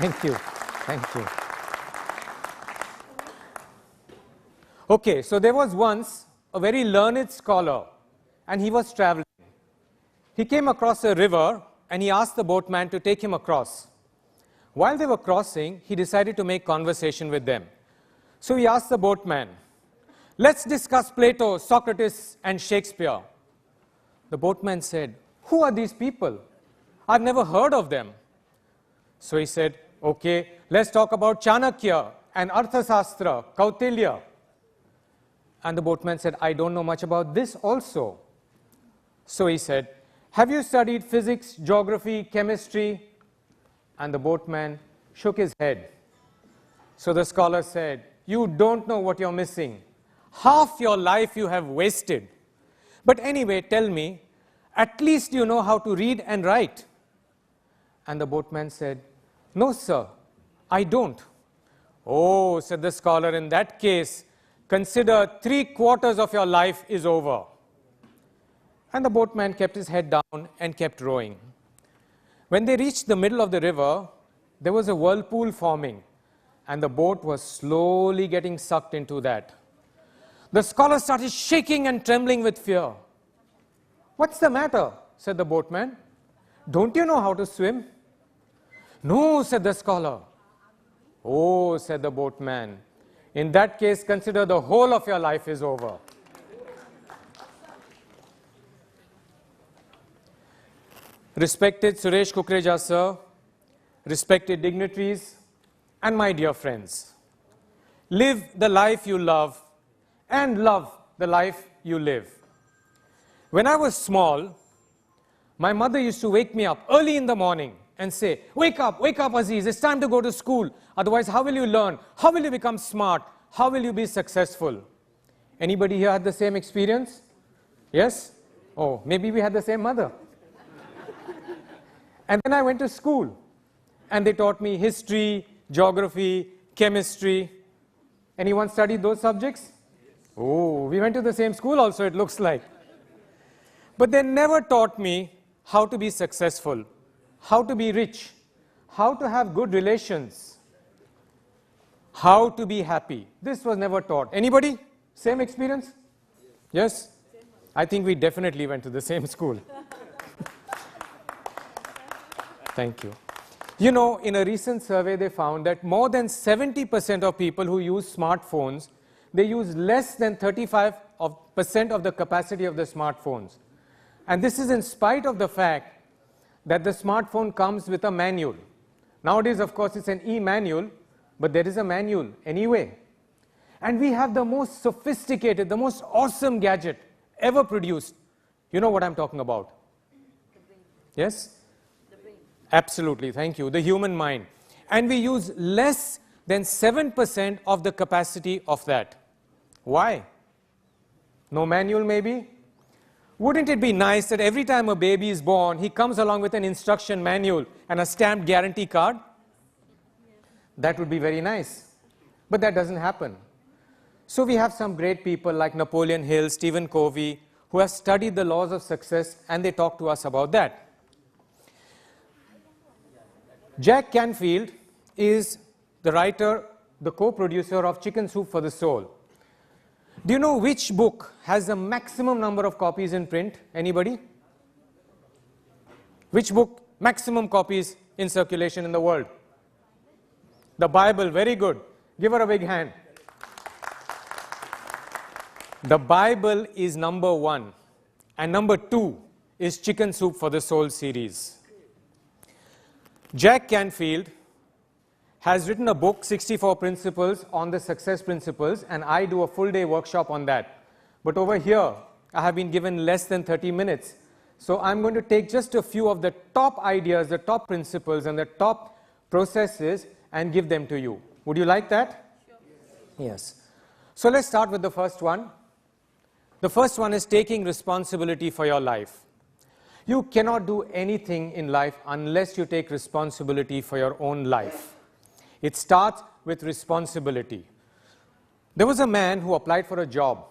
Thank you. Thank you. Okay, so there was once a very learned scholar, and he was traveling. He came across a river, and he asked the boatman to take him across. While they were crossing, he decided to make conversation with them. So he asked the boatman, "Let's discuss Plato, Socrates, and Shakespeare." The boatman said, "Who are these people? I've never heard of them." So he said, "Okay, let's talk about Chanakya and Arthasastra, Kautilya." And the boatman said, "I don't know much about this also." So he said, "Have you studied physics, geography, chemistry?" And the boatman shook his head. So the scholar said, "You don't know what you're missing. Half your life you have wasted. But anyway, tell me, at least you know how to read and write." And the boatman said, "No, sir, I don't." "Oh," said the scholar, "in that case, consider 3/4 of your life is over." And the boatman kept his head down and kept rowing. When they reached the middle of the river, there was a whirlpool forming, and the boat was slowly getting sucked into that. The scholar started shaking and trembling with fear. "What's the matter?" said the boatman. "Don't you know how to swim?" "No," said the scholar. "Oh," said the boatman, "in that case, consider the whole of your life is over." Respected Suresh Kukreja, sir, respected dignitaries, and my dear friends, live the life you love and love the life you live. When I was small, my mother used to wake me up early in the morning and say, wake up, Aziz, it's time to go to school. Otherwise, how will you learn? How will you become smart? How will you be successful?" Anybody here had the same experience? Yes? Oh, maybe we had the same mother. And then I went to school, and they taught me history, geography, chemistry. Anyone studied those subjects? Oh, we went to the same school also, it looks like. But they never taught me how to be successful, how to be rich, how to have good relations, how to be happy. This was never taught. Anybody? Same experience? Yes? I think we definitely went to the same school. Thank you. You know, in a recent survey, they found that more than 70% of people who use smartphones, they use less than 35% of the capacity of the smartphones. And this is in spite of the fact that the smartphone comes with a manual. Nowadays, of course, it's an e-manual, but there is a manual anyway. And we have the most sophisticated, the most awesome gadget ever produced. You know what I'm talking about? Yes? Absolutely, thank you. The human mind. And we use less than 7% of the capacity of that. Why? No manual maybe? Wouldn't it be nice that every time a baby is born, he comes along with an instruction manual and a stamped guarantee card? That would be very nice. But that doesn't happen. So we have some great people like Napoleon Hill, Stephen Covey, who have studied the laws of success, and they talk to us about that. Jack Canfield is the writer, the co-producer of Chicken Soup for the Soul. Do you know which book has the maximum number of copies in print? Anybody? Which book maximum copies in circulation in the world? The Bible. Very good. Give her a big hand. The Bible is number 1, and number 2 is Chicken Soup for the Soul series. Jack Canfield has written a book, 64 Principles, on the success principles, and I do a full-day workshop on that. But over here, I have been given less than 30 minutes. So I'm going to take just a few of the top ideas, the top principles, and the top processes and give them to you. Would you like that? Sure. Yes. So let's start with the first one. The first one is taking responsibility for your life. You cannot do anything in life unless you take responsibility for your own life. It starts with responsibility. There was a man who applied for a job,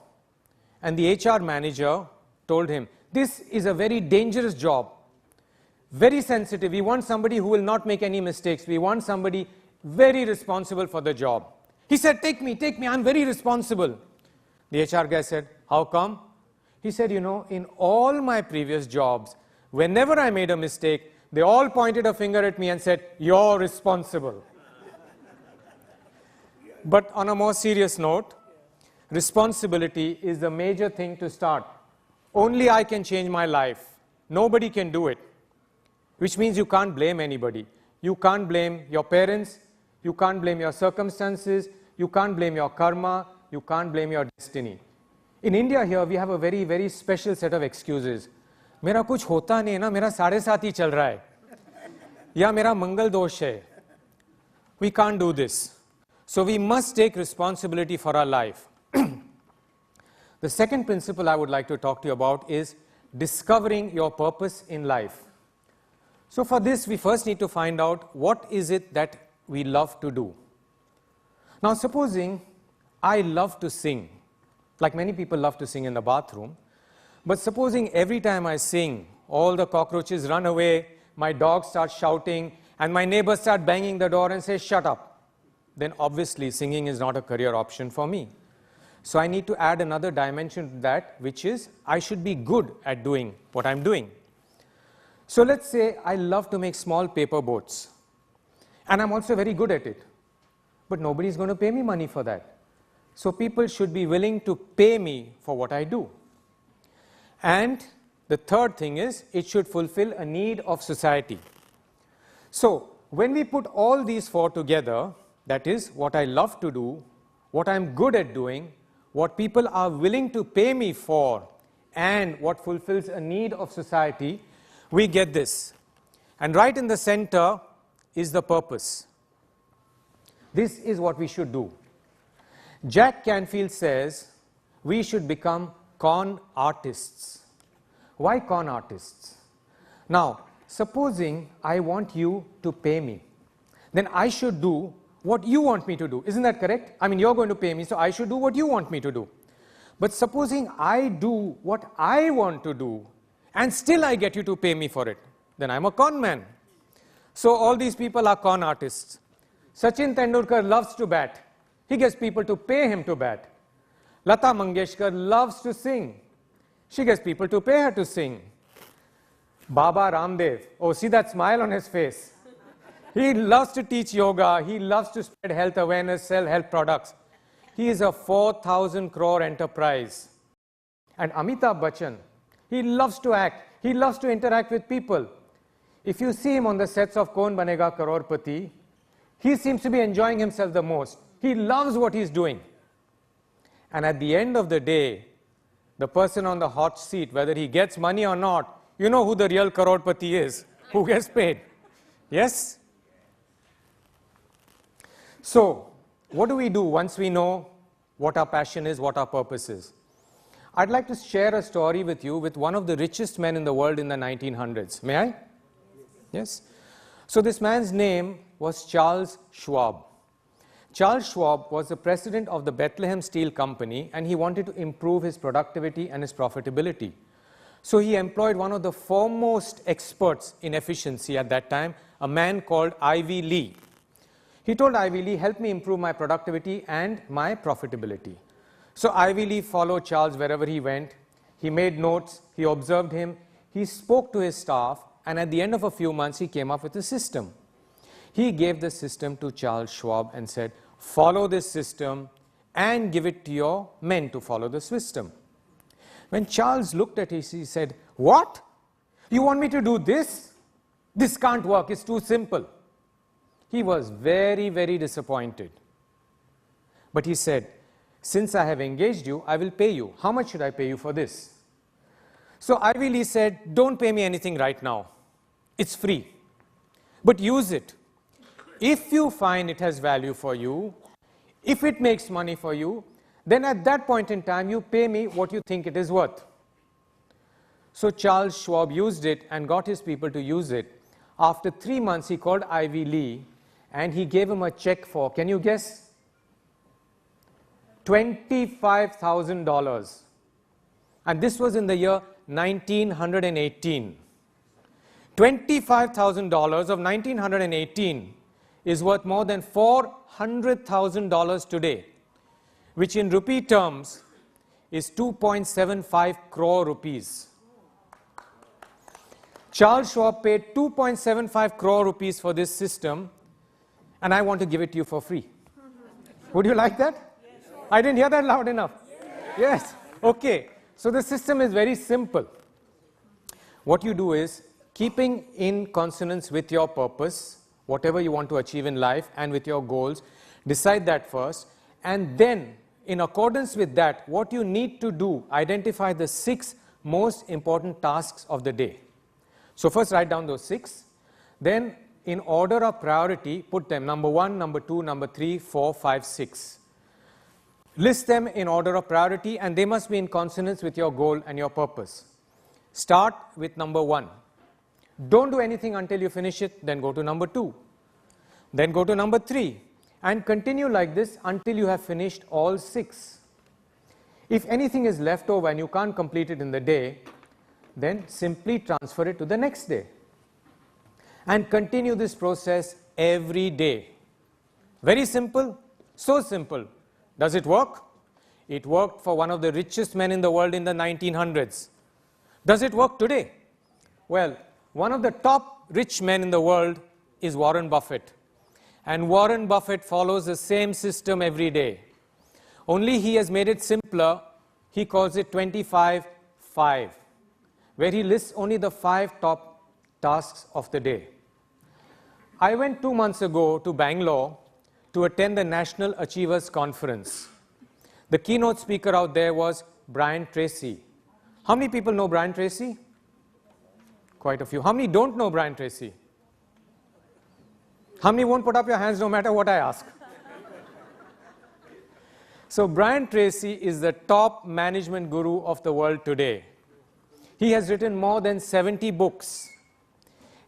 and the HR manager told him, "This is a very dangerous job. very sensitive. We want somebody who will not make any mistakes. We want somebody very responsible for the job. He said, take me, I'm very responsible. The HR guy said, how come? He said, in all my previous jobs, whenever I made a mistake, they all pointed a finger at me and said, you're responsible. But on a more serious note, responsibility is the major thing to start. Only I can change my life. Nobody can do it. Which means you can't blame anybody. You can't blame your parents. You can't blame your circumstances. You can't blame your karma. You can't blame your destiny. In India here, we have a very, very special set of excuses. मेरा कुछ होता नहीं है ना, मेरा 7.5 ही चल रहा है, या मेरा मंगल दोष है. We can't do this. So we must take responsibility for our life. The second principle I would like to talk to you about is discovering your purpose in life. So for this, we first need to find out what is it that we love to do. Now supposing I love to sing, like many people love to sing in the bathroom, but supposing every time I sing, all the cockroaches run away, my dog starts shouting, and my neighbors start banging the door and say, shut up, then obviously singing is not a career option for me. So I need to add another dimension to that, which is I should be good at doing what I'm doing. So let's say I love to make small paper boats, and I'm also very good at it, but nobody's going to pay me money for that. So people should be willing to pay me for what I do. And the third thing is it should fulfill a need of society. So when we put all these four together, that is what I love to do, what I'm good at doing, what people are willing to pay me for, and what fulfills a need of society, we get this. And right in the center is the purpose. This is what we should do. Jack Canfield says we should become con artists. Why con artists? Now, supposing I want you to pay me, then I should do what you want me to do. Isn't that correct? I mean, you're going to pay me, so I should do what you want me to do. But supposing I do what I want to do, and still I get you to pay me for it, then I'm a con man. So all these people are con artists. Sachin Tendulkar loves to bat. He gets people to pay him to bat. Lata Mangeshkar loves to sing. She gets people to pay her to sing. Baba Ramdev, oh, see that smile on his face. He loves to teach yoga. He loves to spread health awareness, sell health products. He is a 4,000 crore enterprise. And Amitabh Bachchan, he loves to act. He loves to interact with people. If you see him on the sets of Kaun Banega Crorepati, he seems to be enjoying himself the most. He loves what he's doing. And at the end of the day, the person on the hot seat, whether he gets money or not, you know who the real Crorepati is, who gets paid. Yes? So, what do we do once we know what our passion is, what our purpose is? I'd like to share a story with you with one of the richest men in the world in the 1900s. May I? Yes? So this man's name was Charles Schwab. Charles Schwab was the president of the Bethlehem Steel Company, and he wanted to improve his productivity and his profitability. So he employed one of the foremost experts in efficiency at that time, a man called Ivy Lee. He told Ivy Lee, help me improve my productivity and my profitability. So Ivy Lee followed Charles wherever he went. He made notes, he observed him, he spoke to his staff, and at the end of a few months, he came up with a system. He gave the system to Charles Schwab and said, follow this system and give it to your men to follow the system. When Charles looked at it, he said, what? You want me to do this? This can't work, it's too simple. He was very, very disappointed. But he said, since I have engaged you, I will pay you. How much should I pay you for this? So Ivy Lee said, don't pay me anything right now. It's free. But use it. If you find it has value for you, if it makes money for you, then at that point in time, you pay me what you think it is worth. So Charles Schwab used it and got his people to use it. After 3 months, he called Ivy Lee and he gave him a check for, can you guess? $25,000. And this was in the year 1918. $25,000 of 1918 is worth more than $400,000 today, which in rupee terms is 2.75 crore rupees. Charles Schwab paid 2.75 crore rupees for this system, and I want to give it to you for free. Would you like that? Yes. I didn't hear that loud enough. Yes. Okay. So the system is very simple. What you do is, keeping in consonance with your purpose, whatever you want to achieve in life and with your goals, decide that first, and then in accordance with that, what you need to do, identify the 6 most important tasks of the day. So first write down those 6, then in order of priority, put them number 1, number 2, number 3, 4, 5, 6. List them in order of priority, and they must be in consonance with your goal and your purpose. Start with number 1. Don't do anything until you finish it, then go to number 2. Then go to number 3, and continue like this until you have finished all 6. If anything is left over and you can't complete it in the day, then simply transfer it to the next day. And continue this process every day. Very simple, so simple. Does it work? It worked for one of the richest men in the world in the 1900s. Does it work today? Well, one of the top rich men in the world is Warren Buffett. And Warren Buffett follows the same system every day. Only he has made it simpler. He calls it 25-5, where he lists only the 5 top tasks of the day. I went 2 months ago to Bangalore to attend the National Achievers Conference. The keynote speaker out there was Brian Tracy. How many people know Brian Tracy? Quite a few. How many don't know Brian Tracy? How many won't put up your hands no matter what I ask? So Brian Tracy is the top management guru of the world today. He has written more than 70 books,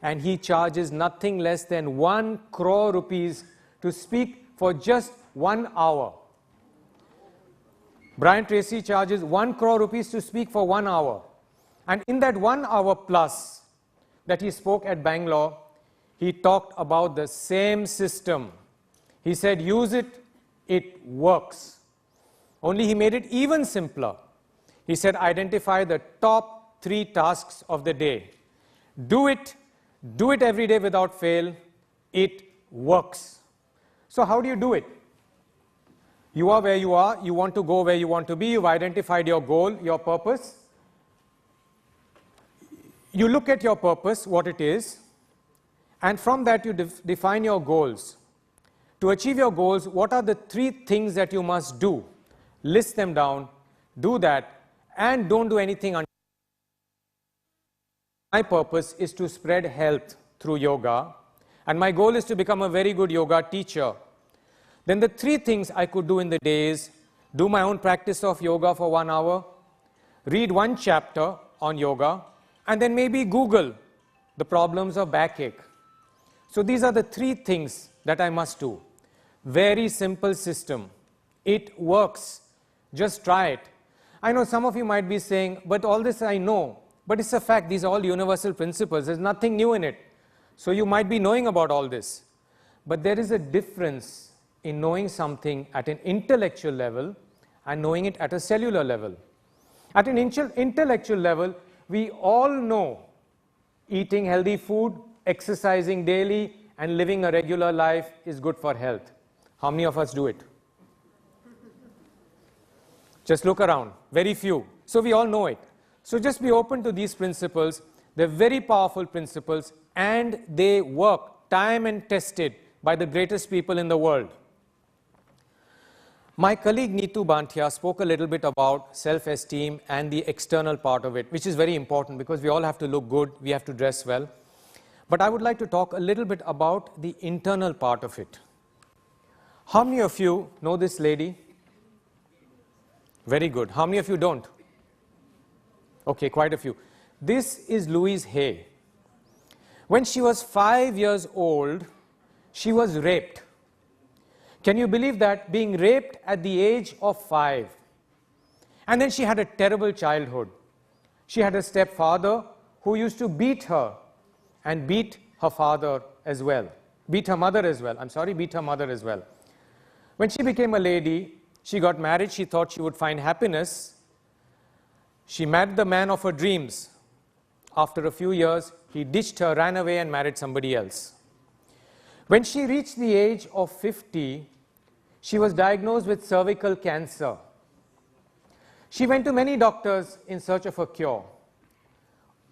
and he charges nothing less than 1 crore rupees to speak for just 1 hour. Brian Tracy charges 1 crore rupees to speak for 1 hour. And in that 1 hour plus that he spoke at Bangalore, he talked about the same system. He said, use it, it works. Only he made it even simpler. He said, identify the top 3 tasks of the day. Do it every day without fail. It works. So how do you do it? You are where you are, you want to go where you want to be, you've identified your goal, your purpose. You look at your purpose, what it is, and from that you define your goals. To achieve your goals, what are the 3 things that you must do? List them down, do that, and don't do anything until. My purpose is to spread health through yoga, and my goal is to become a very good yoga teacher. Then the 3 things I could do in the day is do my own practice of yoga for 1 hour, read 1 chapter on yoga, and then maybe Google the problems of backache. So these are the 3 things that I must do. Very simple system. It works. Just try it. I know some of you might be saying, but all this I know. But it's a fact, these are all universal principles. There's nothing new in it. So you might be knowing about all this. But there is a difference in knowing something at an intellectual level and knowing it at a cellular level. At an intellectual level, we all know eating healthy food, exercising daily, and living a regular life is good for health. How many of us do it? Just look around, very few. So we all know it. So just be open to these principles. They're very powerful principles, and they work, time and tested by the greatest people in the world. My colleague Neetu Bantia spoke a little bit about self-esteem and the external part of it, which is very important because we all have to look good, we have to dress well. But I would like to talk a little bit about the internal part of it. How many of you know this lady? Very good. How many of you don't? Okay, quite a few. This is Louise Hay. When she was 5 years old, she was raped. Can you believe that? Being raped at the age of 5. And then she had a terrible childhood. She had a stepfather who used to beat her and beat her father as well. Beat her mother as well. I'm sorry, beat her mother as well. When she became a lady, she got married. She thought she would find happiness. She married the man of her dreams. After a few years, he ditched her, ran away, and married somebody else. When she reached the age of 50, she was diagnosed with cervical cancer. She went to many doctors in search of a cure.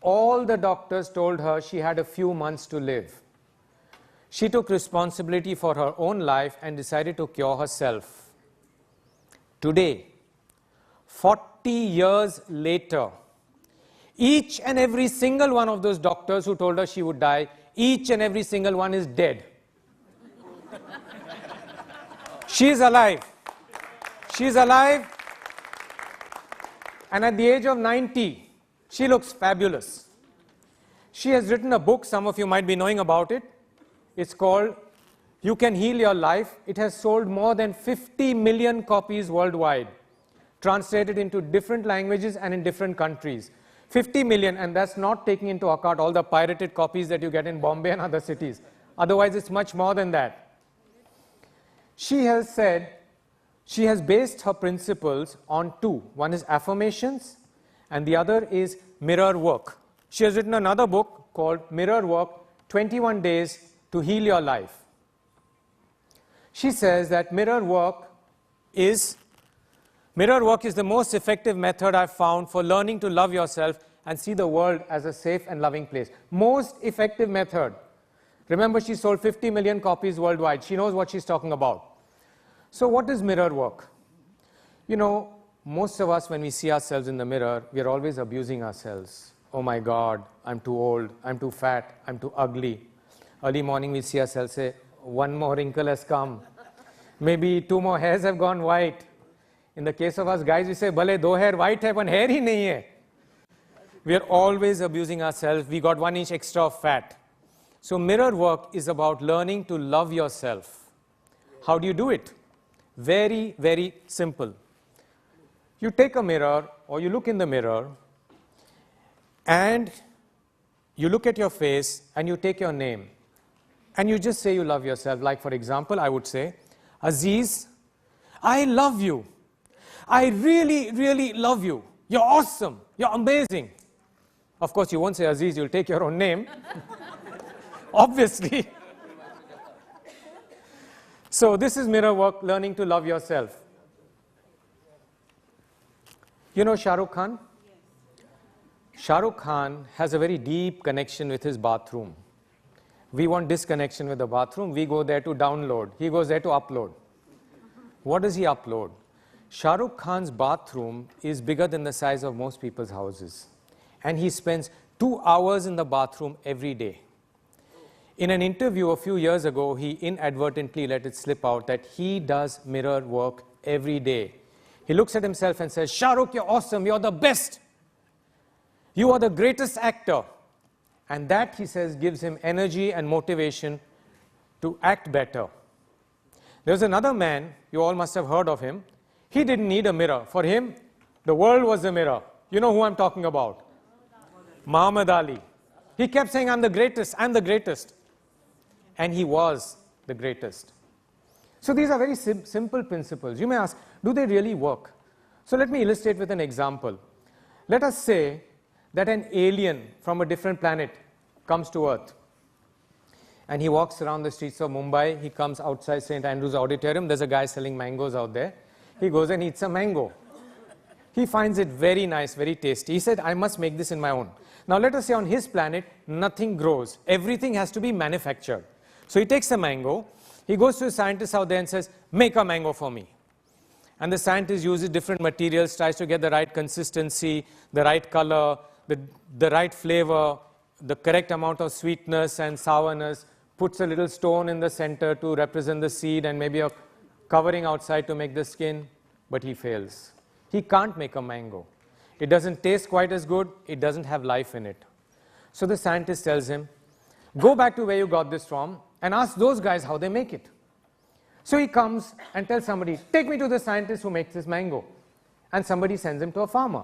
All the doctors told her she had a few months to live. She took responsibility for her own life and decided to cure herself. Today, 40 years later, each and every single one of those doctors who told her she would die, each and every single one is dead. She is alive. She is alive. And at the age of 90, she looks fabulous. She has written a book, some of you might be knowing about it. It's called You Can Heal Your Life. It has sold more than 50 million copies worldwide, translated into different languages and in different countries. 50 million, and that's not taking into account all the pirated copies that you get in Bombay and other cities. Otherwise, it's much more than that. She has said she has based her principles on two. One is affirmations, and the other is mirror work. She has written another book called Mirror Work, 21 Days to Heal Your Life. She says that mirror work is the most effective method I've found for learning to love yourself and see the world as a safe and loving place. Most effective method. Remember, she sold 50 million copies worldwide. She knows what she's talking about. So what is mirror work? You know, most of us, when we see ourselves in the mirror, we are always abusing ourselves. Oh my God, I'm too old, I'm too fat, I'm too ugly. Early morning we see ourselves, say, one more wrinkle has come. Maybe 2 more hairs have gone white. In the case of us guys, we say, bhale 2 hair white hai, but hair hi nahi hai. We are always abusing ourselves. We got 1 inch extra of fat. So mirror work is about learning to love yourself. How do you do it? Very, very simple. You take a mirror or you look in the mirror and you look at your face and you take your name and you just say you love yourself. Like, for example, I would say, Aziz, I love you. I really, really love you. You're awesome. You're amazing. Of course, you won't say Aziz, you'll take your own name. Obviously. So this is mirror work, learning to love yourself. You know Shah Rukh Khan? Yes. Shah Rukh Khan has a very deep connection with his bathroom. We want disconnection with the bathroom. We go there to download. He goes there to upload. What does he upload? Shah Rukh Khan's bathroom is bigger than the size of most people's houses. And he spends 2 hours in the bathroom every day. In an interview a few years ago, he inadvertently let it slip out that he does mirror work every day. He looks at himself and says, Shah Rukh, you're awesome, you're the best. You are the greatest actor. And that, he says, gives him energy and motivation to act better. There's another man, you all must have heard of him. He didn't need a mirror. For him, the world was a mirror. You know who I'm talking about? Muhammad Ali. He kept saying, I'm the greatest, I'm the greatest. And he was the greatest. So these are very simple principles. You may ask, do they really work? So let me illustrate with an example. Let us say that an alien from a different planet comes to Earth. And he walks around the streets of Mumbai. He comes outside St. Andrew's Auditorium. There's a guy selling mangoes out there. He goes and eats a mango. He finds it very nice, very tasty. He said, I must make this in my own. Now let us say on his planet, nothing grows. Everything has to be manufactured. So he takes a mango. He goes to a scientist out there and says, make a mango for me. And the scientist uses different materials, tries to get the right consistency, the right color, the right flavor, the correct amount of sweetness and sourness, puts a little stone in the center to represent the seed and maybe a covering outside to make the skin, but he fails. He can't make a mango. It doesn't taste quite as good. It doesn't have life in it. So the scientist tells him, go back to where you got this from and ask those guys how they make it. So he comes and tells somebody, take me to the scientist who makes this mango. And somebody sends him to a farmer.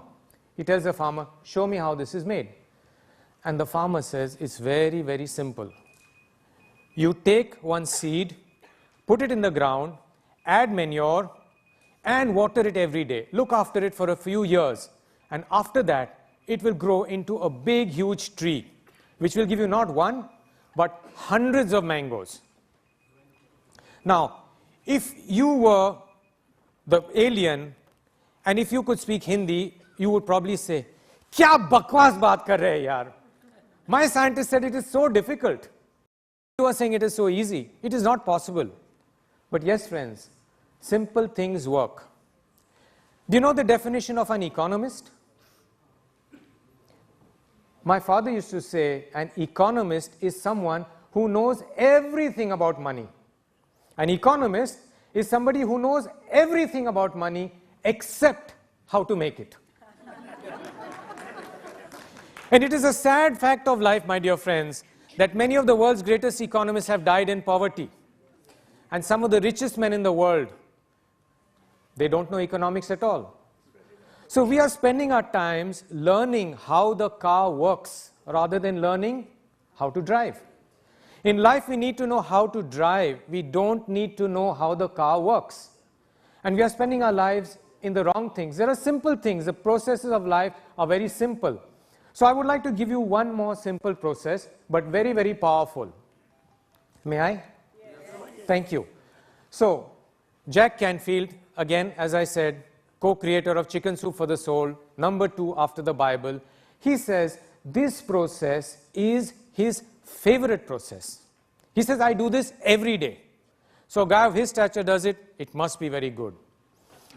He tells the farmer, show me how this is made. And the farmer says, it's very, very simple. You take one seed, put it in the ground, add manure, and water it every day. Look after it for a few years. And after that, it will grow into a big, huge tree, which will give you not one, but hundreds of mangoes. Now, if you were the alien, and if you could speak Hindi, you would probably say, "Kya bakwas baat kar rahe hai yaar? My scientist said it is so difficult. You are saying it is so easy." It is not possible. But yes, friends, simple things work. Do you know the definition of an economist? My father used to say, an economist is someone who knows everything about money. An economist is somebody who knows everything about money except how to make it. And it is a sad fact of life, my dear friends, that many of the world's greatest economists have died in poverty. And some of the richest men in the world, they don't know economics at all. So we are spending our times learning how the car works rather than learning how to drive. In life, we need to know how to drive. We don't need to know how the car works. And we are spending our lives in the wrong things. There are simple things. The processes of life are very simple. So I would like to give you one more simple process, but very, very powerful. May I? Yes. Thank you. So, Jack Canfield, again, as I said, co-creator of Chicken Soup for the Soul, number 2 after the Bible, he says this process is his favorite process. He says, I do this every day. So a guy of his stature does it, it must be very good.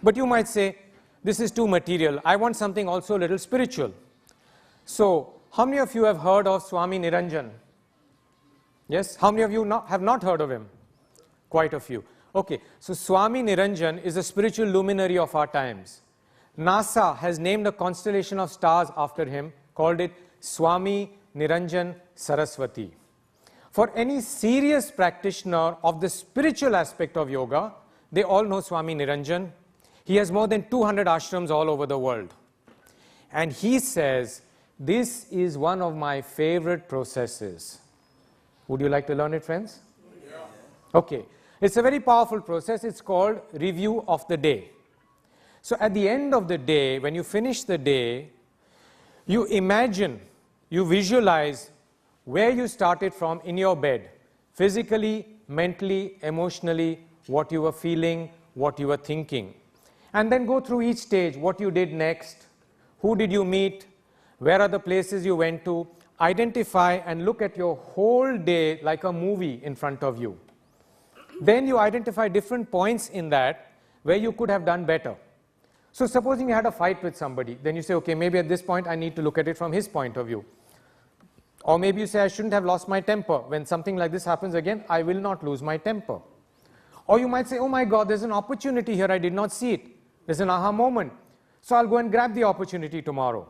But you might say, this is too material. I want something also a little spiritual. So, how many of you have heard of Swami Niranjan? Yes? How many of you have not heard of him? Quite a few. Okay, so Swami Niranjan is a spiritual luminary of our times. NASA has named a constellation of stars after him, called it Swami Niranjan Saraswati. For any serious practitioner of the spiritual aspect of yoga, they all know Swami Niranjan. He has more than 200 ashrams all over the world. And he says, this is one of my favorite processes. Would you like to learn it, friends? Yeah. Okay. It's a very powerful process. It's called review of the day. So at the end of the day, when you finish the day, you imagine, you visualize where you started from in your bed, physically, mentally, emotionally, what you were feeling, what you were thinking. And then go through each stage, what you did next, who did you meet, where are the places you went to, identify and look at your whole day like a movie in front of you. Then you identify different points in that where you could have done better. So supposing you had a fight with somebody, then you say, okay, maybe at this point I need to look at it from his point of view. Or maybe you say, I shouldn't have lost my temper. When something like this happens again, I will not lose my temper. Or you might say, oh my God, there's an opportunity here, I did not see it. There's an aha moment. So I'll go and grab the opportunity tomorrow.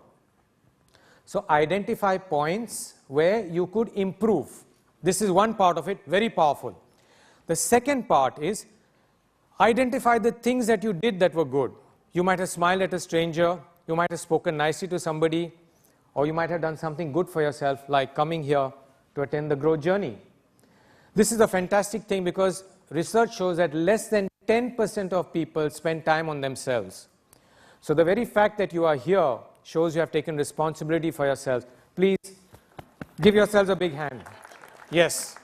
So identify points where you could improve. This is one part of it, very powerful. The second part is identify the things that you did that were good. You might have smiled at a stranger, you might have spoken nicely to somebody, or you might have done something good for yourself, like coming here to attend the growth journey. This is a fantastic thing because research shows that less than 10% of people spend time on themselves. So the very fact that you are here shows you have taken responsibility for yourselves. Please give yourselves a big hand. Yes.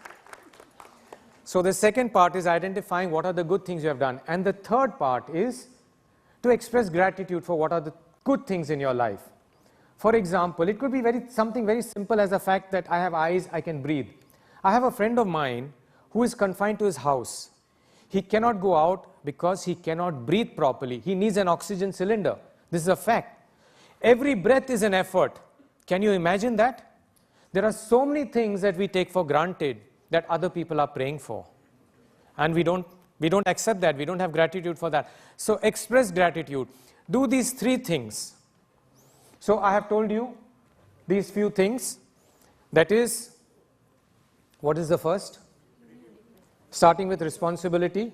So the second part is identifying what are the good things you have done. And the third part is to express gratitude for what are the good things in your life. For example, it could be something very simple as the fact that I have eyes, I can breathe. I have a friend of mine who is confined to his house. He cannot go out because he cannot breathe properly. He needs an oxygen cylinder. This is a fact. Every breath is an effort. Can you imagine that? There are so many things that we take for granted that other people are praying for. And we don't accept that. We don't have gratitude for that. So express gratitude. Do these 3 things. So I have told you these few things. That is, what is the first? Starting with responsibility.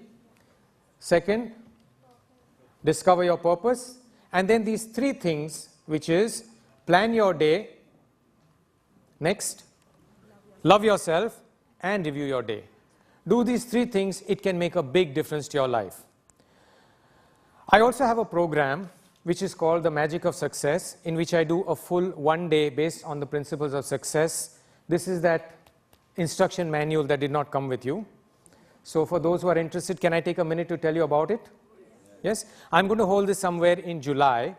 Second, discover your purpose. And then these 3 things, which is plan your day. Next, love yourself and review your day. Do these three things, it can make a big difference to your life. I also have a program which is called The Magic of Success, in which I do a full 1 day based on the principles of success. This is that instruction manual that did not come with you. So for those who are interested, can I take a minute to tell you about it? Yes? I'm going to hold this somewhere in July,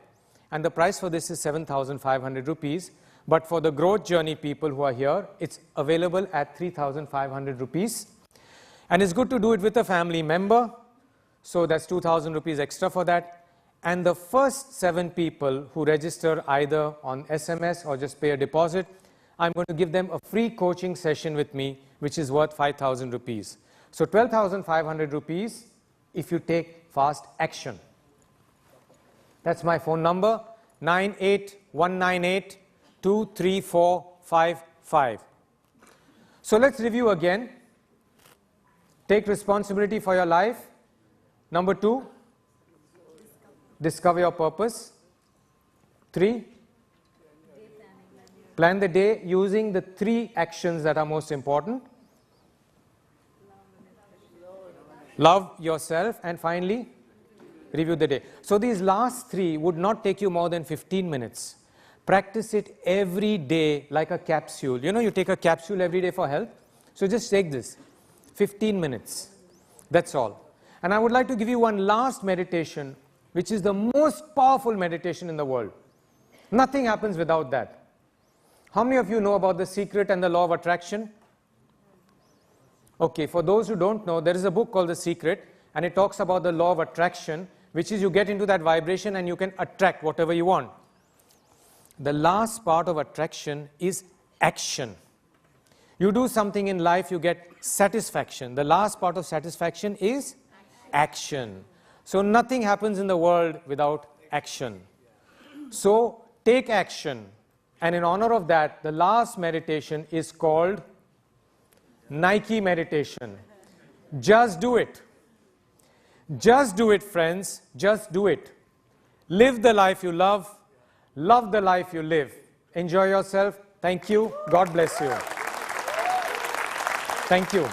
and the price for this is 7,500 rupees. But for the growth journey people who are here, it's available at 3,500 rupees. And it's good to do it with a family member. So that's 2,000 rupees extra for that. And the first 7 people who register either on SMS or just pay a deposit, I'm going to give them a free coaching session with me, which is worth 5,000 rupees. So 12,500 rupees if you take fast action. That's my phone number, 9819823455. So let's review again. Take responsibility for your life. Number 2, discover your purpose. 3, plan the day using the 3 actions that are most important. Love yourself, and finally, review the day. So these last 3 would not take you more than 15 minutes. Practice it every day like a capsule. You know, you take a capsule every day for health. So just take this, 15 minutes. That's all. And I would like to give you one last meditation, which is the most powerful meditation in the world. Nothing happens without that. How many of you know about The Secret and the Law of Attraction? Okay, for those who don't know, there is a book called The Secret, and it talks about the law of attraction, which is you get into that vibration and you can attract whatever you want. The last part of attraction is action. You do something in life, you get satisfaction. The last part of satisfaction is action. So nothing happens in the world without action. So take action. And in honor of that, the last meditation is called Nike meditation. Just do it. Just do it, friends. Just do it. Live the life you love. Love the life you live. Enjoy yourself. Thank you. God bless you. Thank you.